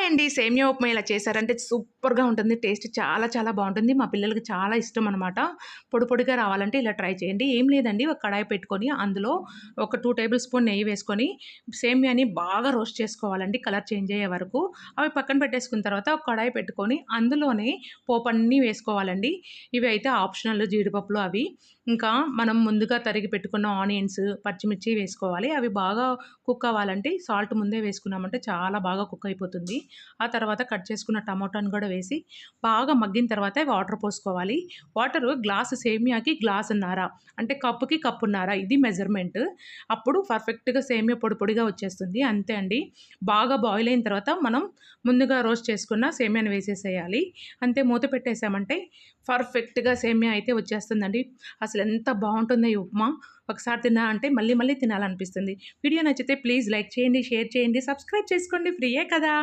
Hi అండి. సేమియా ఉప్మా ఇలా చేశారంటే సూపర్‌గా ఉంటుంది. టేస్ట్ చాలా చాలా బావుంటుంది. మా పిల్లలకి చాలా ఇష్టం అనమాట. పొడి పొడిగా రావాలంటే ఇలా ట్రై చేయండి. ఏం లేదండి, ఒక కడాయి పెట్టుకొని అందులో ఒక 2 టేబుల్ స్పూన్ నెయ్యి వేసుకొని సేమియాని బాగా రోస్ట్ చేసుకోవాలండి కలర్ చేంజ్ అయ్యే వరకు. అవి పక్కన పెట్టేసుకున్న తర్వాత ఒక కడాయి పెట్టుకొని అందులోనే పోపన్నీ వేసుకోవాలండి. ఇవి అయితే ఆప్షనల్, జీడిపప్పులు అవి. ఇంకా మనం ముందుగా తరిగి పెట్టుకున్న ఆనియన్స్, పచ్చిమిర్చి వేసుకోవాలి. అవి బాగా కుక్ అవ్వాలంటే సాల్ట్ ముందే వేసుకున్నామంటే చాలా బాగా కుక్ అయిపోతుంది. ఆ తర్వాత కట్ చేసుకున్న టమోటాను గూడా వేసి బాగా మగ్గిన తర్వాత వాటర్ పోసుకోవాలి. వాటరు గ్లాసు సేమియాకి గ్లాసున్నర, అంటే కప్పుకి కప్పున్నర ఇది మెజర్‌మెంట్. అప్పుడు పర్ఫెక్ట్‌గా సేమియా పొడి పొడిగా వచ్చేస్తుంది. అంతే అండి. బాగా బాయిల్ అయిన తర్వాత మనం ముందుగా రోస్ట్ చేసుకున్న సేమియాని వేసేసేయాలి. అంతే, మూత పెట్టేసామంటే పర్ఫెక్ట్‌గా సేమియా అయితే వచ్చేస్తుందండి. అసలెంత బావుంటుందో ఈ ఉప్మా. ఒకసారి తిన్నారంటే మళ్ళీ మళ్ళీ తినాలనిపిస్తుంది. వీడియో నచ్చితే ప్లీజ్ లైక్ చేయండి, షేర్ చేయండి, సబ్స్క్రైబ్ చేసుకోండి. ఫ్రీయే కదా!